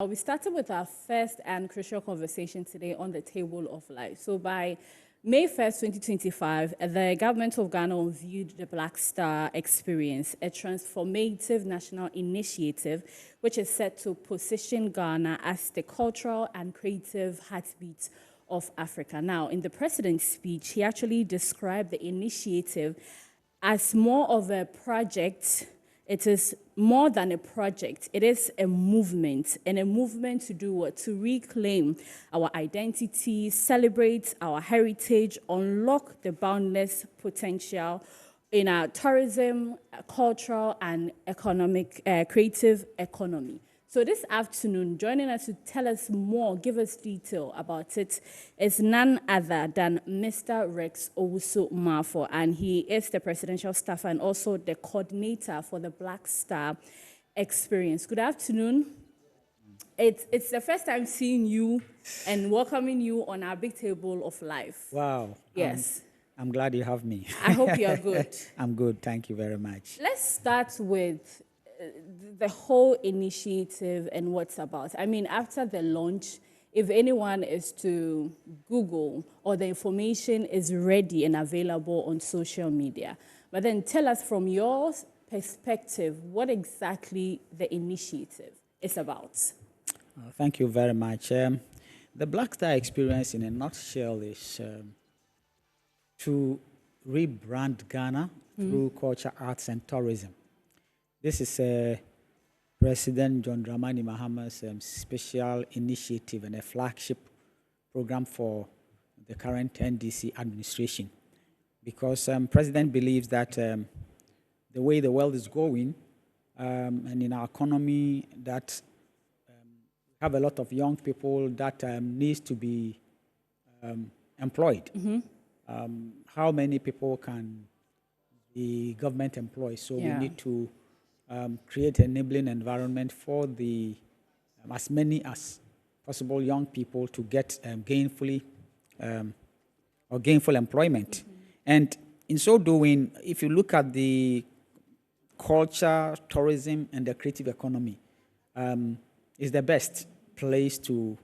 I'll be starting with our first and crucial conversation today on the table of life. So by May 1st, 2025, the government of Ghana unveiled the Black Star Experience, a transformative national initiative which is set to position Ghana as the cultural and creative heartbeat of Africa. Now, in the president's speech, he actually described the initiative as more of a project. It is more than a project. It is a movement, and a movement to do what? To reclaim our identity, celebrate our heritage, unlock the boundless potential in our tourism, cultural, and economic, creative economy. So this afternoon, joining us to tell us more, give us detail about it, is none other than Mr. Rex Owusu Marfo, and he is the presidential staffer and also the coordinator for the Black Star Experience. Good afternoon. It's the first time seeing you and welcoming you on our big table of life. Wow. Yes. I'm glad you have me. I hope you are good. I'm good. Thank you very much. Let's start with the whole initiative and what's about. I mean, after the launch, if anyone is to Google or the information is ready and available on social media, but then tell us from your perspective what exactly the initiative is about. Thank you very much. The Black Star Experience, in a nutshell, is to rebrand Ghana through culture, arts, and tourism. This is President John Dramani Mahama's special initiative and a flagship program for the current NDC administration, because President believes that the way the world is going and in our economy, that have a lot of young people that needs to be employed. How many people can the government employ? So we need to create an enabling environment for the as many as possible young people to get gainful employment. And in so doing, if you look at the culture, tourism, and the creative economy, is the best place to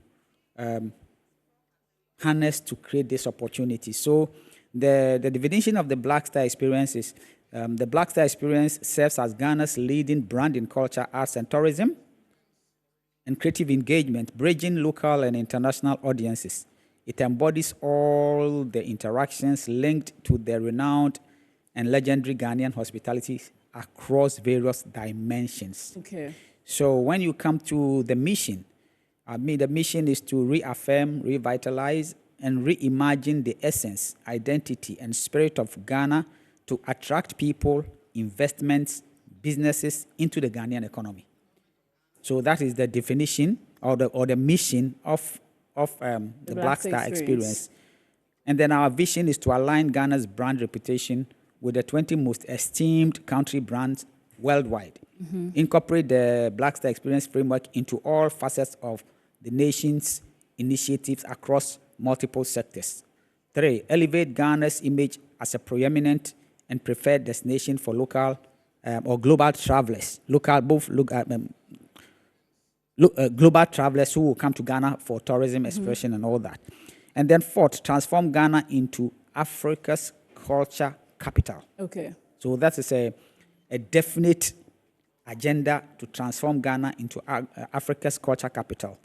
harness to create this opportunity. So the definition of the Black Star Experience is the Black Star Experience serves as Ghana's leading brand in culture, arts, and tourism, and creative engagement, bridging local and international audiences. It embodies all the interactions linked to the renowned and legendary Ghanaian hospitality across various dimensions. Okay. So when you come to the mission, the mission is to reaffirm, revitalize, and reimagine the essence, identity, and spirit of Ghana to attract people, investments, businesses into the Ghanaian economy. So that is the definition or the mission of the Black Star Experience. And then our vision is to align Ghana's brand reputation with the 20 most esteemed country brands worldwide. Incorporate the Black Star Experience framework into all facets of the nation's initiatives across multiple sectors. 3, elevate Ghana's image as a preeminent and preferred destination for local or global travelers, global travelers who will come to Ghana for tourism expression and all that. And then 4th, transform Ghana into Africa's culture capital. Okay. So that is a definite agenda to transform Ghana into Africa's culture capital.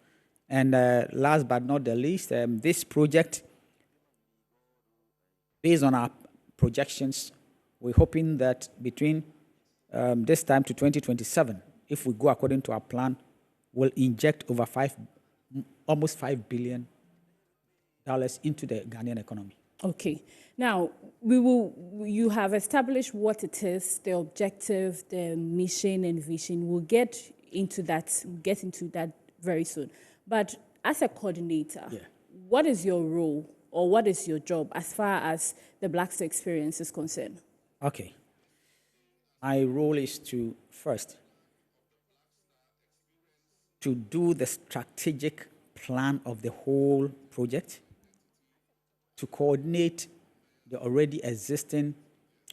And last but not the least, this project, based on our projections, we're hoping that between this time to 2027, if we go according to our plan, we'll inject over almost $5 billion into the Ghanaian economy. Okay. Now, you have established what it is, the objective, the mission and vision. We'll get into that very soon. But as a coordinator, what is your role or what is your job as far as the Black Star Experience is concerned? Okay. My role is to, first, to do the strategic plan of the whole project, to coordinate the already existing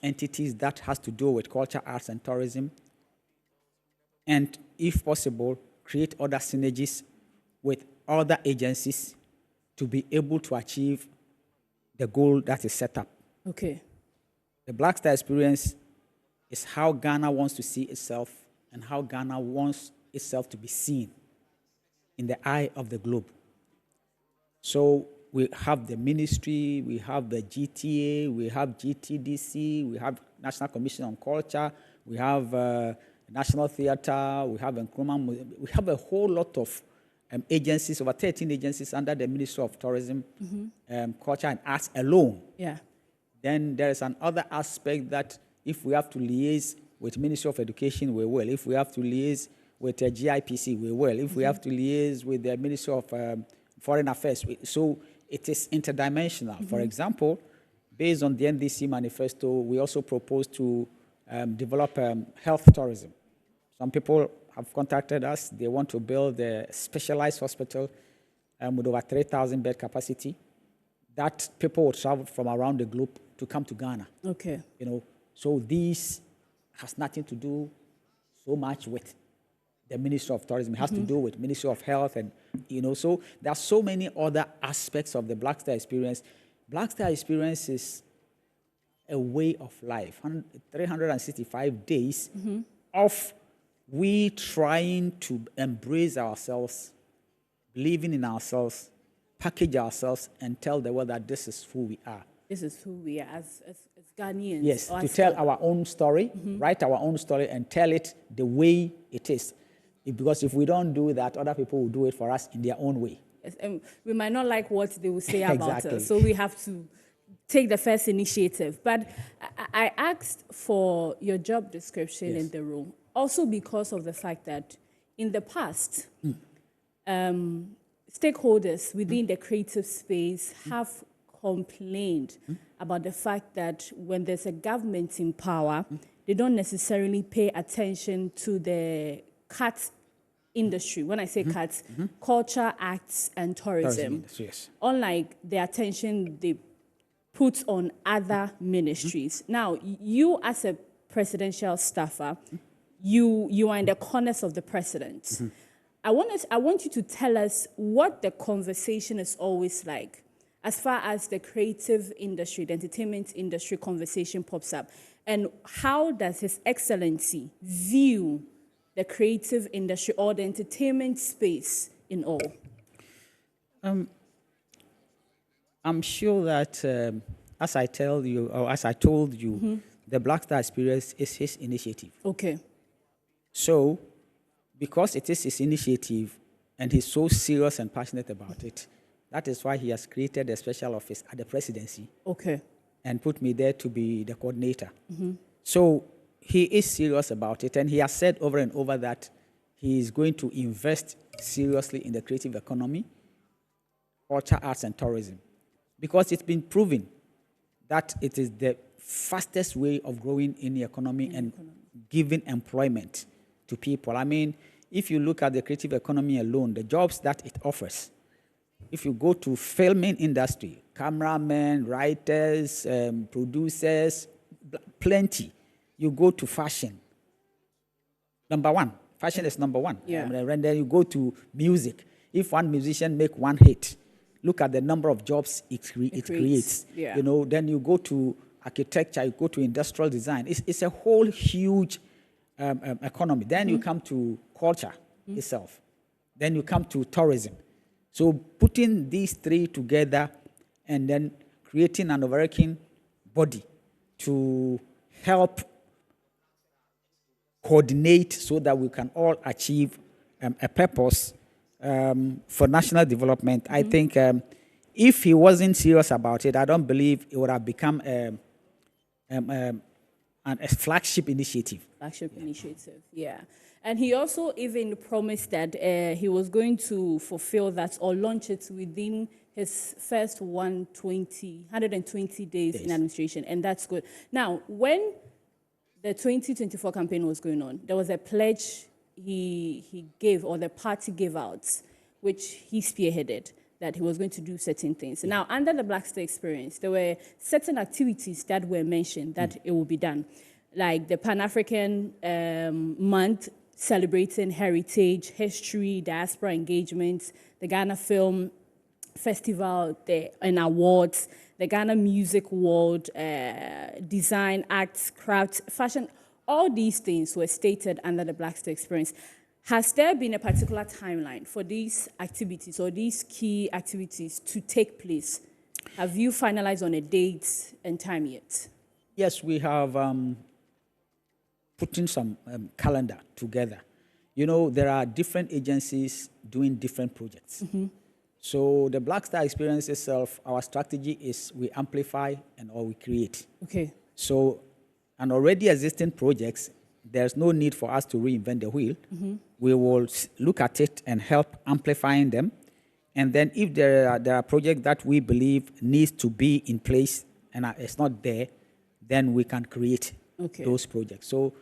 entities that has to do with culture, arts, and tourism, and if possible, create other synergies with other agencies to be able to achieve the goal that is set up. Okay. The Black Star Experience is how Ghana wants to see itself and how Ghana wants itself to be seen in the eye of the globe. So we have the ministry, we have the GTA, we have GTDC, we have National Commission on Culture, we have National Theatre, we have Nkrumah, we have a whole lot of agencies, over 13 agencies under the Ministry of Tourism, Culture and Arts alone. Yeah. Then there is another aspect that if we have to liaise with Ministry of Education, we will. If we have to liaise with GIPC, we will. If we have to liaise with the Ministry of Foreign Affairs, so it is interdimensional. For example, based on the NDC manifesto, we also propose to develop health tourism. Some people have contacted us. They want to build a specialized hospital with over 3,000 bed capacity that people will travel from around the globe to come to Ghana. Okay. You know, so this has nothing to do so much with the Ministry of Tourism. It has to do with Ministry of Health, and you know, so there are so many other aspects of the Black Star Experience. Black Star Experience is a way of life, 365 days of we trying to embrace ourselves, believing in ourselves, package ourselves, and tell the world that this is who we are. This is who we are as Ghanaians. Yes, to tell our own story, write our own story, and tell it the way it is. Because if we don't do that, other people will do it for us in their own way. Yes, and we might not like what they will say about Exactly. us, so we have to take the first initiative. But I asked for your job description in the role, also because of the fact that in the past, stakeholders within the creative space have complained about the fact that when there's a government in power, they don't necessarily pay attention to the cut industry. When I say cuts, culture, arts, and tourism. Yes. Unlike the attention they put on other ministries. Now, you as a presidential staffer, you are in the corners of the president. I want you to tell us what the conversation is always like as far as the creative industry, the entertainment industry conversation pops up. And how does His Excellency view the creative industry or the entertainment space in all? I'm sure that, as I tell you, or as I told you, the Black Star Experience is his initiative. Okay. So, because it is his initiative and he's so serious and passionate about it, that is why he has created a special office at the presidency. Okay. And put me there to be the coordinator. So he is serious about it, and he has said over and over that he is going to invest seriously in the creative economy, culture, arts, and tourism, because it's been proven that it is the fastest way of growing in the economy and giving employment to people. I mean, if you look at the creative economy alone, the jobs that it offers, if you go to filming industry, cameramen, writers, producers, plenty. You go to fashion. Number one. Fashion is number one. Yeah. And then you go to music. If one musician make one hit, look at the number of jobs it creates. Yeah. You know, then you go to architecture, you go to industrial design. It's a whole huge economy. Then you come to culture itself. Then you come to tourism. So putting these three together and then creating an overarching body to help coordinate so that we can all achieve a purpose for national development. I think if he wasn't serious about it, I don't believe it would have become a flagship initiative. Initiative, yeah. And he also even promised that he was going to fulfill that or launch it within his first 120 days in administration, and that's good. Now, when the 2024 campaign was going on, there was a pledge he gave, or the party gave out, which he spearheaded, that he was going to do certain things. Now, under the Black Star Experience, there were certain activities that were mentioned that it will be done, like the Pan-African month celebrating heritage, history, diaspora engagement, the Ghana Film Festival and awards, the Ghana Music World, design, arts, crafts, fashion, all these things were stated under the Black Star Experience. Has there been a particular timeline for these activities or these key activities to take place? Have you finalized on a date and time yet? Yes, we have put in some calendar together. You know, there are different agencies doing different projects. So the Black Star Experience itself, our strategy is we amplify and or we create. Okay. So an already existing projects, there's no need for us to reinvent the wheel. We will look at it and help amplifying them. And then if there are projects that we believe needs to be in place and it's not there, then we can create those projects. So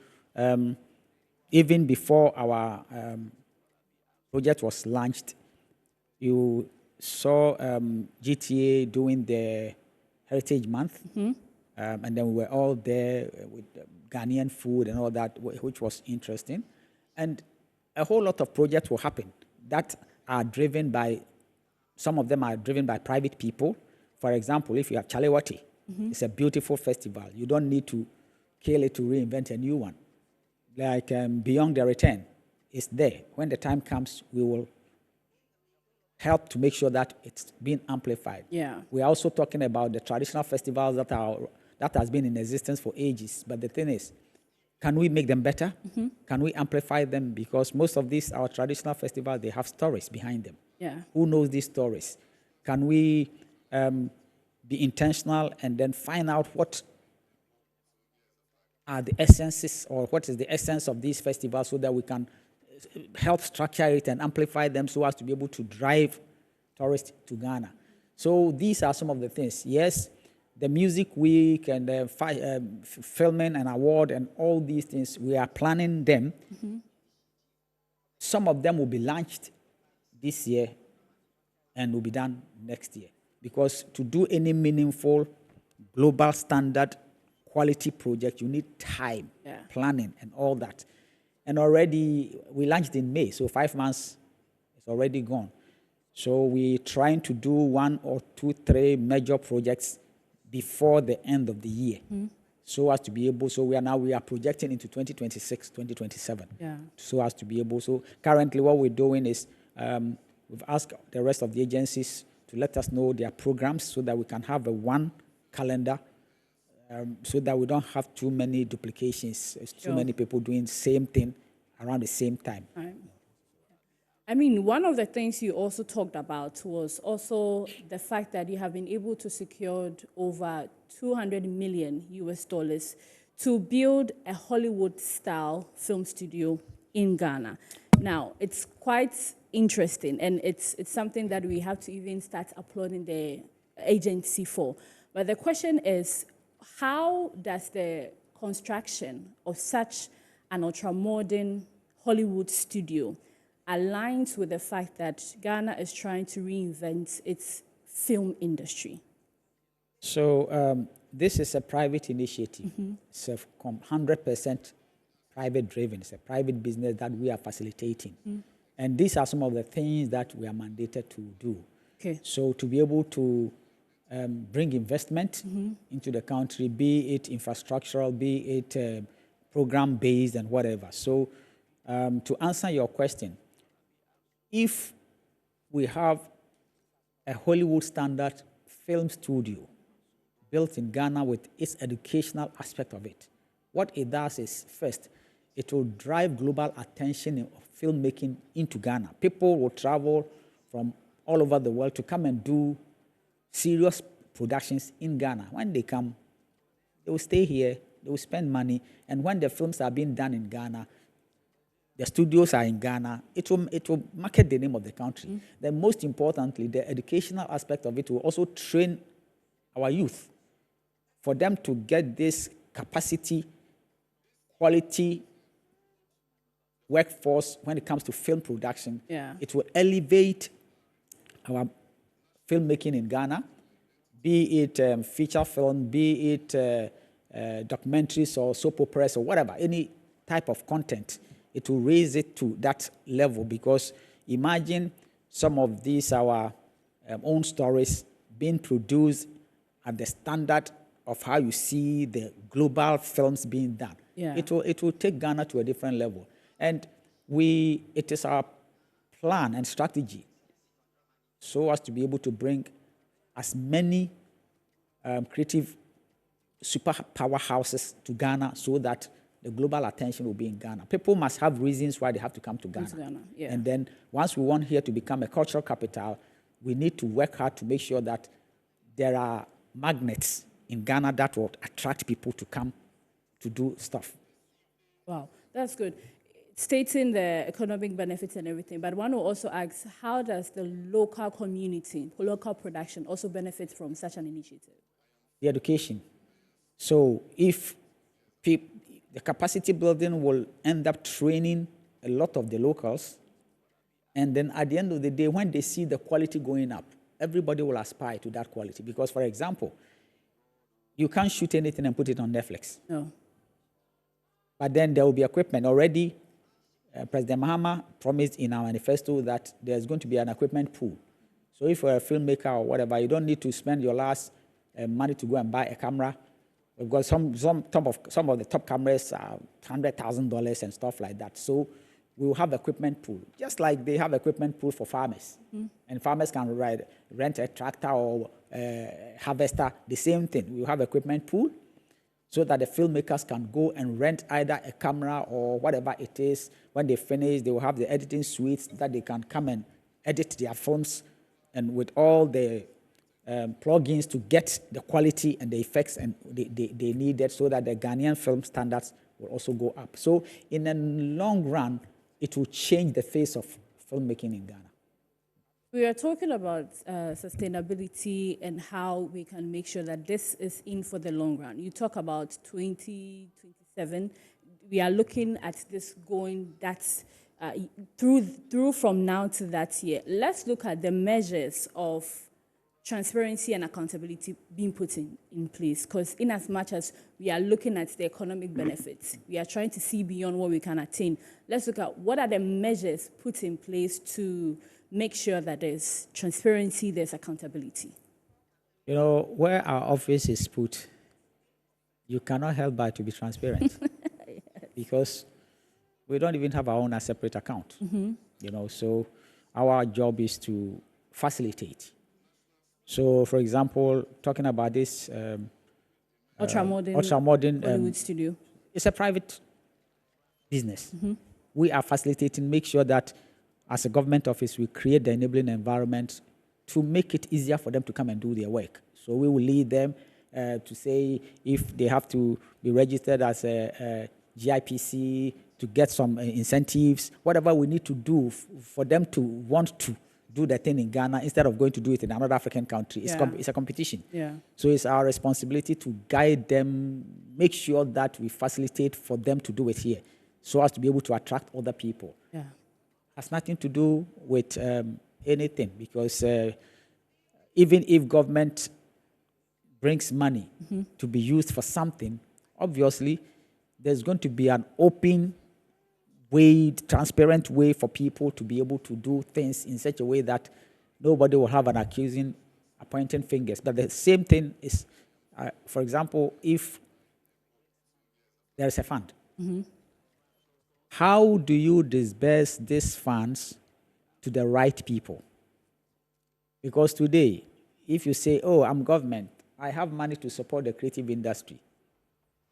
even before our project was launched, you saw GTA doing the Heritage Month, and then we were all there with Ghanaian food and all that, which was interesting. And a whole lot of projects will happen that are driven by, some of them are driven by private people. For example, if you have Chalewati, it's a beautiful festival. You don't need to kill it to reinvent a new one. Like Beyond the Return, it's there. When the time comes, we will help to make sure that it's being amplified. Yeah. We are also talking about the traditional festivals that has been in existence for ages. But the thing is, can we make them better? Can we amplify them? Because most of these, our traditional festivals, they have stories behind them. Yeah. Who knows these stories? Can we be intentional and then find out what are the essences or what is the essence of these festivals so that we can help structure it and amplify them so as to be able to drive tourists to Ghana. So these are some of the things. Yes, the music week and the filming and award and all these things, we are planning them. Some of them will be launched this year and will be done next year. Because to do any meaningful, global standard quality project, you need time, planning, and all that. And already, we launched in May, so 5 months is already gone. So we're trying to do 1 or 2, 3 major projects before the end of the year. So as to be able, so we are projecting into 2026, 2027. Yeah. So as to be able, so currently what we're doing is we've asked the rest of the agencies to let us know their programs so that we can have a one calendar so that we don't have too many duplications, too many people doing the same thing around the same time. I mean, one of the things you also talked about was also the fact that you have been able to secure over $200 million to build a Hollywood-style film studio in Ghana. Now, it's quite interesting, and it's something that we have to even start applauding the agency for. But the question is, how does the construction of such an ultra-modern Hollywood studio aligns with the fact that Ghana is trying to reinvent its film industry? So this is a private initiative. It's a 100% private driven. It's a private business that we are facilitating. And these are some of the things that we are mandated to do. Okay. So to be able to bring investment into the country, be it infrastructural, be it program-based and whatever. So to answer your question, if we have a Hollywood standard film studio built in Ghana with its educational aspect of it, what it does is, first, it will drive global attention of filmmaking into Ghana. People will travel from all over the world to come and do serious productions in Ghana. When they come, they will stay here, they will spend money, and when the films are being done in Ghana, the studios are in Ghana, it will market the name of the country. Then most importantly, the educational aspect of it will also train our youth for them to get this capacity, quality workforce when it comes to film production. Yeah. It will elevate our filmmaking in Ghana, be it feature film, be it documentaries or soap operas or whatever, any type of content. it will raise it to that level, because imagine some of these our own stories being produced at the standard of how you see the global films being done. Yeah. It will take Ghana to a different level. And it is our plan and strategy so as to be able to bring as many creative super powerhouses to Ghana, so that the global attention will be in Ghana. People must have reasons why they have to come to Ghana. Yeah. And then once we want here to become a cultural capital, we need to work hard to make sure that there are magnets in Ghana that will attract people to come to do stuff. Wow, that's good. Stating the economic benefits and everything, but one will also ask, how does the local community, local production also benefit from such an initiative? The education. So if the capacity building will end up training a lot of the locals, and then at the end of the day, when they see the quality going up, everybody will aspire to that quality. Because, for example, you can't shoot anything and put it on Netflix. No. But then there will be equipment. Already, President Mahama promised in our manifesto that there's going to be an equipment pool. So if you're a filmmaker or whatever, you don't need to spend your last money to go and buy a camera. We've got some of the top cameras are $100,000 and stuff like that. So we will have equipment pool, just like they have equipment pool for farmers. Mm-hmm. And farmers can rent a tractor or harvester, the same thing. We will have equipment pool so that the filmmakers can go and rent either a camera or whatever it is. When they finish, they will have the editing suites that they can come and edit their films, and with all the plugins to get the quality and the effects and they needed, so that the Ghanaian film standards will also go up. So in the long run, it will change the face of filmmaking in Ghana. We are talking about sustainability and how we can make sure that this is in for the long run. You talk about 2027. We are looking at this going through from now to that year. Let's look at the measures of transparency and accountability being put in place, because in as much as we are looking at the economic benefits, we are trying to see beyond what we can attain. Let's look at what are the measures put in place to make sure that there's transparency, there's accountability. You know, where our office is put, you cannot help but to be transparent. Yes. Because we don't even have our own separate account. Mm-hmm. You know, so our job is to facilitate. So, for example, talking about this ultra-modern Hollywood studio. It's a private business. Mm-hmm. We are facilitating, make sure that as a government office, we create the enabling environment to make it easier for them to come and do their work. So we will lead them to say if they have to be registered as a GIPC to get some incentives, whatever we need to do for them to want to do the thing in Ghana instead of going to do it in another African country. It's a competition. Yeah. So it's our responsibility to guide them, make sure that we facilitate for them to do it here so as to be able to attract other people. Yeah. Has nothing to do with anything, because even if government brings money mm-hmm. to be used for something, obviously there's going to be an open way, transparent way for people to be able to do things in such a way that nobody will have an pointing fingers. But the same thing is, for example, if there is a fund, mm-hmm. how do you disburse these funds to the right people? Because today, if you say, oh, I'm government, I have money to support the creative industry,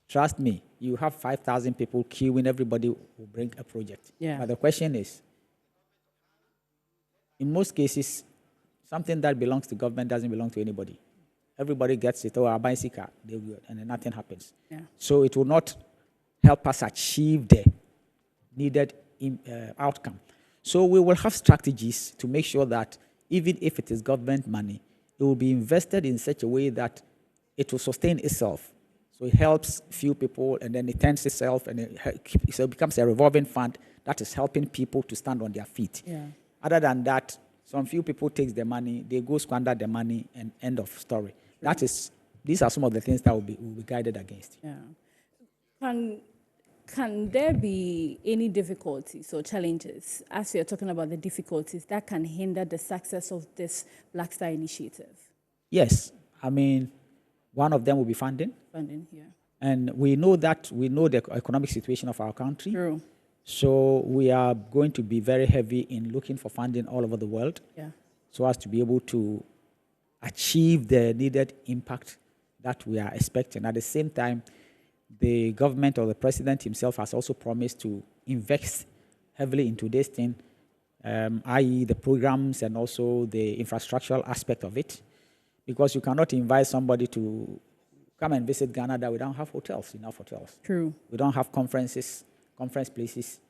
trust me, you have 5,000 people queuing, everybody will bring a project. Yeah. But the question is, in most cases, something that belongs to government doesn't belong to anybody. Everybody gets it, oh, I'll buy a car, and then nothing happens. Yeah. So it will not help us achieve the needed outcome. So we will have strategies to make sure that even if it is government money, it will be invested in such a way that it will sustain itself. So it helps few people, and then it turns itself, and so it becomes a revolving fund that is helping people to stand on their feet. Yeah. Other than that, some few people take the money, they go squander the money, and end of story. Right. These are some of the things that will be guided against. Yeah. can there be any difficulties or challenges, as we are talking about the difficulties, that can hinder the success of this Black Star initiative? Yes, I mean, one of them will be funding. Funding, yeah. And we know the economic situation of our country. True. So we are going to be very heavy in looking for funding all over the world, Yeah. so as to be able to achieve the needed impact that we are expecting. At the same time, the government or the president himself has also promised to invest heavily into this thing, i.e. the programs and also the infrastructural aspect of it, because you cannot invite somebody to come and visit Ghana that we don't have enough hotels. True. We don't have conference places.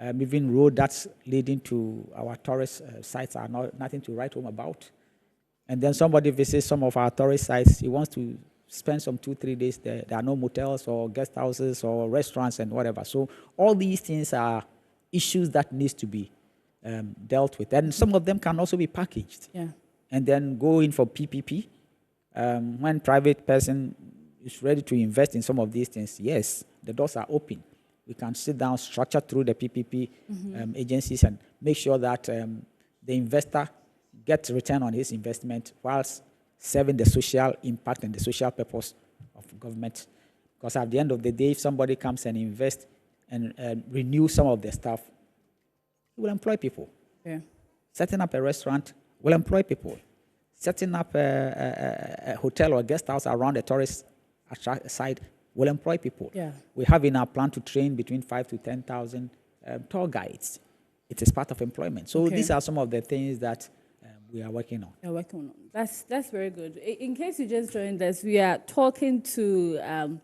Even road that's leading to our tourist sites are nothing to write home about. And then somebody visits some of our tourist sites, he wants to spend some 2-3 days there. There are no motels or guest houses or restaurants and whatever. So all these things are issues that needs to be dealt with. And some of them can also be packaged. Yeah. And then go in for PPP. When private person is ready to invest in some of these things, yes, the doors are open. We can sit down, structure through the PPP agencies and make sure that the investor gets return on his investment whilst serving the social impact and the social purpose of government. Because at the end of the day, if somebody comes and invests and renew some of the stuff, it will employ people. Yeah. Setting up a restaurant will employ people. Setting up a hotel or a guest house around a tourist site will employ people. Yeah. We have in our plan to train between 5,000 to 10,000 tour guides. It is part of employment. So these are some of the things that we are working on. You're working on. That's very good. In case you just joined us, we are talking to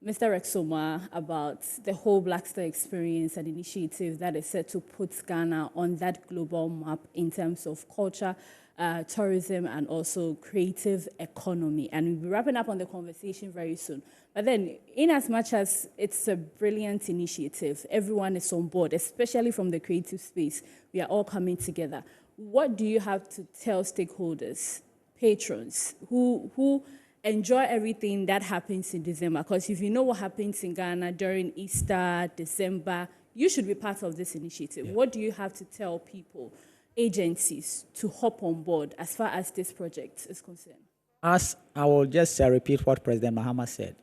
Mr. Rex Omar about the whole Black Star experience and initiative that is set to put Ghana on that global map in terms of culture, tourism, and also creative economy. And we'll be wrapping up on the conversation very soon. But then, in as much as it's a brilliant initiative, everyone is on board, especially from the creative space. We are all coming together. What do you have to tell stakeholders, patrons, who enjoy everything that happens in December? Because if you know what happens in Ghana during Easter, December, you should be part of this initiative. Yeah. What do you have to tell people, agencies, to hop on board as far as this project is concerned? As I will just repeat what President Mahama said.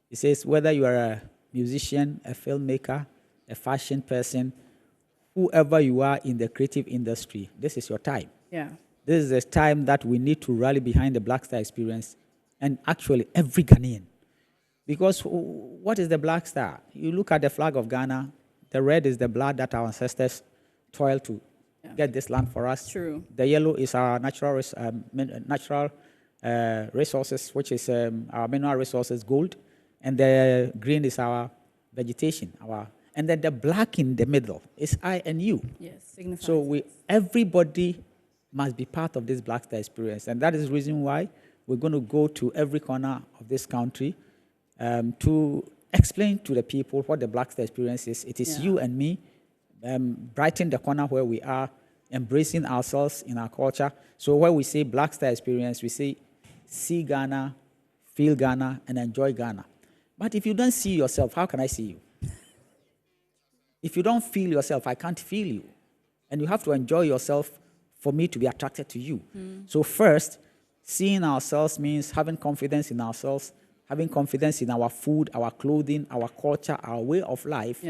He says, whether you are a musician, a filmmaker, a fashion person, whoever you are in the creative industry, this is your time. Yeah. This is a time that we need to rally behind the Black Star experience, and actually every Ghanaian. Because what is the Black Star? You look at the flag of Ghana, the red is the blood that our ancestors toiled to get this land for us. True. The yellow is our natural resources, which is our mineral resources, gold. And the green is our vegetation, and then the black in the middle is I and you. Yes, signifies. So everybody must be part of this Black Star experience. And that is the reason why we're going to go to every corner of this country to explain to the people what the Black Star experience is. It is you and me, brighten the corner where we are, embracing ourselves in our culture. So when we say Black Star experience, we say see Ghana, feel Ghana, and enjoy Ghana. But if you don't see yourself, how can I see you? If you don't feel yourself, I can't feel you. And you have to enjoy yourself for me to be attracted to you. So first, seeing ourselves means having confidence in ourselves, having confidence in our food, our clothing, our culture, our way of life,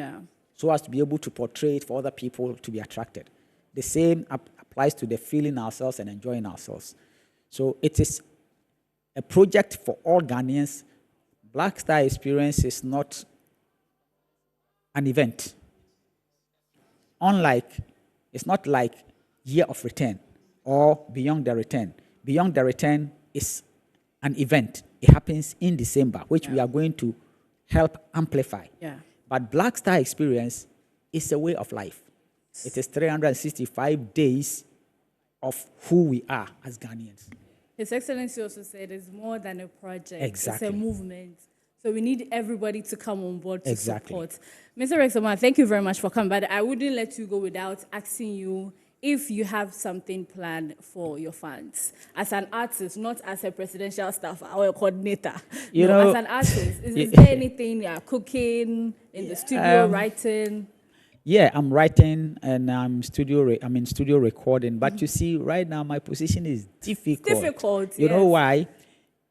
so as to be able to portray it for other people to be attracted. The same applies to the feeling ourselves and enjoying ourselves. So it is a project for all Ghanaians. Black Star experience is not an event. It's not like year of return or beyond the return. Beyond the return is an event. It happens in December, which we are going to help amplify. Yeah. But Black Star experience is a way of life. It is 365 days of who we are as Ghanaians. His Excellency also said it's more than a project. Exactly. It's a movement. So we need everybody to come on board to Exactly. support. Mr. Rex Omar, thank you very much for coming. But I wouldn't let you go without asking you if you have something planned for your fans as an artist, not as a presidential staff or a coordinator. You no, know, as an artist, is there anything you are cooking in the studio, writing? yeah, I'm writing and I'm in studio recording. But you see, right now my position is difficult. It's difficult. You know yes. why?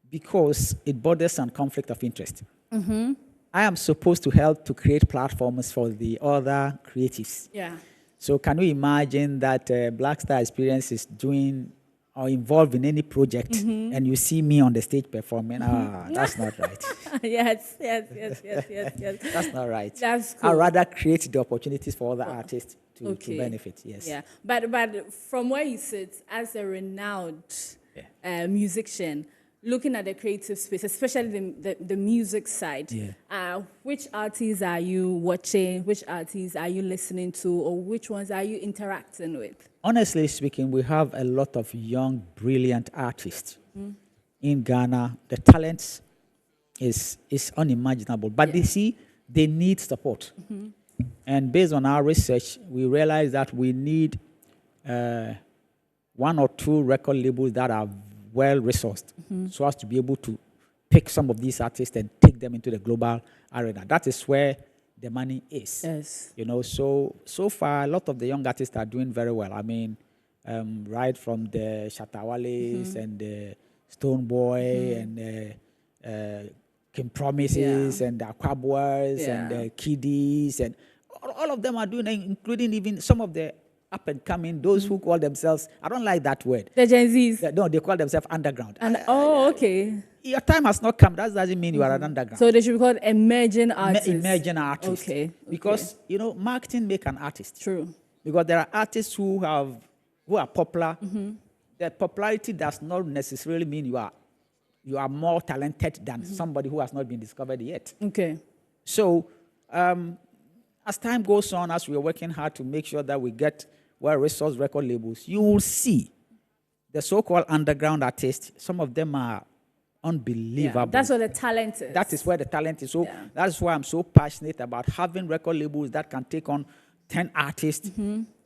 Because it borders on conflict of interest. I am supposed to help to create platforms for the other creatives. Yeah. So can you imagine that Black Star Experience is doing or involved in any project and you see me on the stage performing? That's not right. yes. That's not right. That's cool. I'd rather create the opportunities for other artists to benefit, yes. Yeah. But from where you sit as a renowned musician, looking at the creative space, especially the music side, which artists are you watching? Which artists are you listening to? Or which ones are you interacting with? Honestly speaking, we have a lot of young, brilliant artists in Ghana. The talent is unimaginable. But they see they need support. And based on our research, we realized that we need 1 or 2 record labels that are well-resourced so as to be able to pick some of these artists and take them into the global arena. That is where the money is. Yes. You know, so far, a lot of the young artists are doing very well. I mean, right from the Shatawales and the Stoneboy and the Kim Promises and the Aquaboys and the Kiddies and all of them are doing, including even some of the up and coming, those who call themselves, I don't like that word. The Gen Zs. No, they call themselves underground. Okay. Your time has not come. That doesn't mean you are an underground. So they should be called emerging artists. Emerging artists. Okay. Because, you know, marketing make an artist. True. Because there are artists who are popular. Their popularity does not necessarily mean you are more talented than somebody who has not been discovered yet. Okay. So, as time goes on, as we are working hard to make sure that we get well-resourced record labels, you will see the so-called underground artists, some of them are unbelievable. Yeah, that's where the talent is. That is where the talent is. So that's why I'm so passionate about having record labels that can take on 10 artists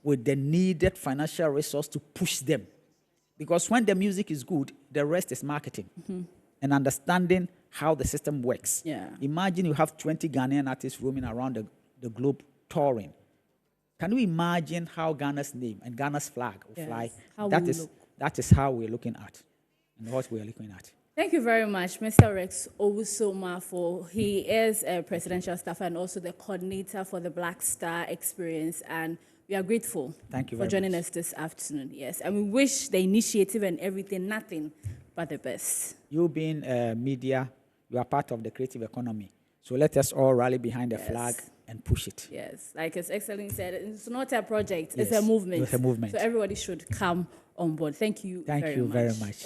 with the needed financial resource to push them. Because when the music is good, the rest is marketing and understanding how the system works. Yeah. Imagine you have 20 Ghanaian artists roaming around the globe touring. Can you imagine how Ghana's name and Ghana's flag will fly? That is how we're looking at and what we're looking at. Thank you very much, Mr. Rex Owusu-Omarfor. He is a presidential staffer and also the coordinator for the Black Star Experience. And we are grateful for joining us this afternoon. Yes, and we wish the initiative and everything, nothing but the best. You being media, you are part of the creative economy. So let us all rally behind the flag and push it. Yes, like His Excellency said, it's not a project, it's a movement. It's a movement. So everybody should come on board. Thank you very much.